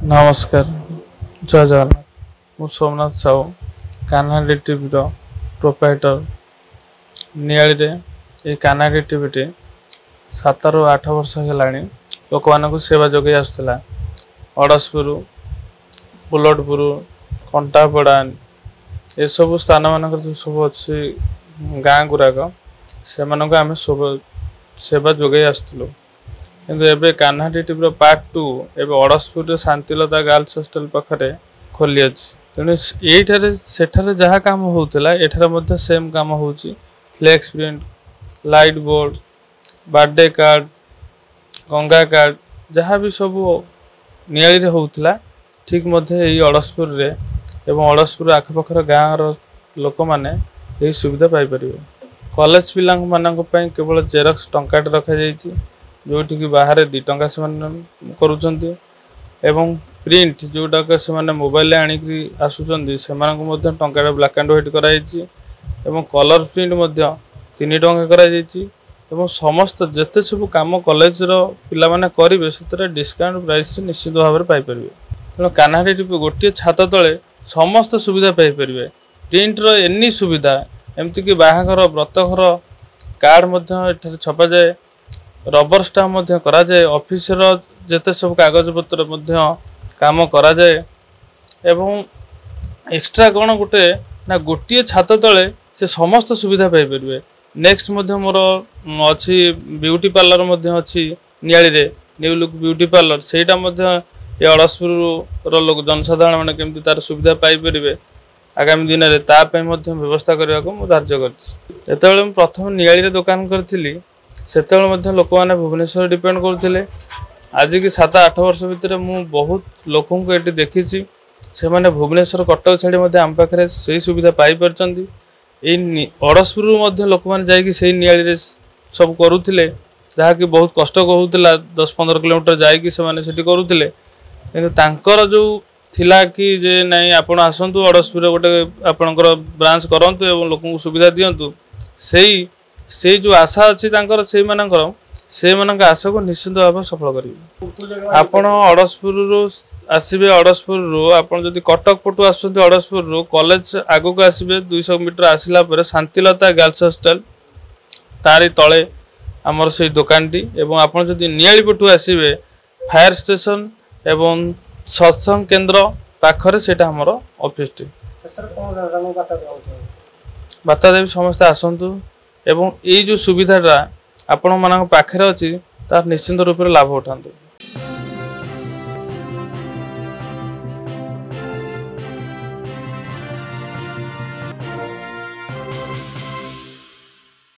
नमस्कार जय जगन्नाथ मु सोमनाथ साहू कान्हाडी टीवी प्रोप्राइटर नियाली ये कान्हाडी टीवी 7 ରୁ 8 वर्ष है लोक मान सेवा जोगे आसला अड़सपुर बुलटपुर कंटापड़ा ये सब स्थान मान जो सब अच्छी गाँ गुराक से आम सेवा जोगे आसलु किंतु एबे कान्हाडी टीवी पार्ट 2 एबे अड़सपुर शांतिलता गर्ल्स हॉस्टल पाखरे खोली अछि तेणु एठारे सेठारे जहाँ काम होउतला एठारे मध्य सेम काम होउची flex print light board birthday card गंगा कार्ड जहाँ भी सब नियाली रे होउतला ठीक मध्य एई अड़सपुर रे एवं अड़सपुर आखपाखर गाँव रो लोक माने एई सुविधा पाई परिबे। कॉलेज पिला मानक पई केवल जेरक्स टंकाट रखा जायछि जोटी कि बाहर 2 टंका से करूछंती एवं प्रिंट जोटा के से मोबाइल आनिक आसुचंती से टंका ब्लैक एंड व्हाइट कराइछि एवं कलर प्रिंट 3 टंका कराइछि एवं समस्त जते सब काम कॉलेज रो पिला माने करिवे सेतरे डिस्काउंट प्राइस रे निश्चित भाव में पाई परिबे। तेणु कान्हाडी टीवी गोटे छात तले समस्त सुविधा पाई परिबे। प्रिंट रो एनी सुविधा एमती कि बाहाघर व्रतघर कार्ड एठारे छपा जाए रबर स्टाम्प करा जाए ऑफिस रो जते सब कागज पत्र काम करा जाए एवं एक्स्ट्रा कौन गोटे ना गोटे छात तले से समस्त सुविधा पाई परिबे। नेक्स्ट मोर अच्छी ब्यूटी पार्लर अच्छी नियाली रे न्यू लुक ब्यूटी पार्लर सेटा ये अड़सपुर लोक जनसाधारण मैंने केमती तार सुविधा पाई परिबे आगामी दिन में ताप व्यवस्था करने को धार्य कर प्रथम नियाली रे दुकान करी से लोक मैंने भुवनेश्वर डिपेंड करते आज की 7-8 वर्ष भितर मु बहुत लोक ये देखी से मैंने भुवनेश्वर कटक छाड़ी आम पाखे से सुविधा पाई पार्टी अड़सपुर लोक मैंने जा नियाली सब करुले जहाँकि बहुत कष्ट होता 10-15 किलोमीटर जाकि करुले कि जो थिला कि जे नहीं आपण आसतु अड़सपुर गोटे आपणकर ब्रांच करंतु एवं लोक सुविधा दिंतु से जो आशा अच्छी से आशा को निश्चित भाव सफल करेंगे। आपण अड़सपुर आसबे अड़सपुर आपड़ जदि कटक पटु आसुँच अड़सपुर कॉलेज आग को आसबे 200 मीटर आसला शांतिलता गर्ल्स हॉस्टल तारी तले आमर से दुकान टी एवं आपड़ जदि नियाली पटु आसबे फायर स्टेशन एवं सत्संग केन्द्र पाखरे सेटा हमर ऑफिस टी बाता देवी समस्ते आसतु एवं ये जो सुविधाटा आपण मान पाखे अच्छी तार निश्चिंत रूप से लाभ उठाते।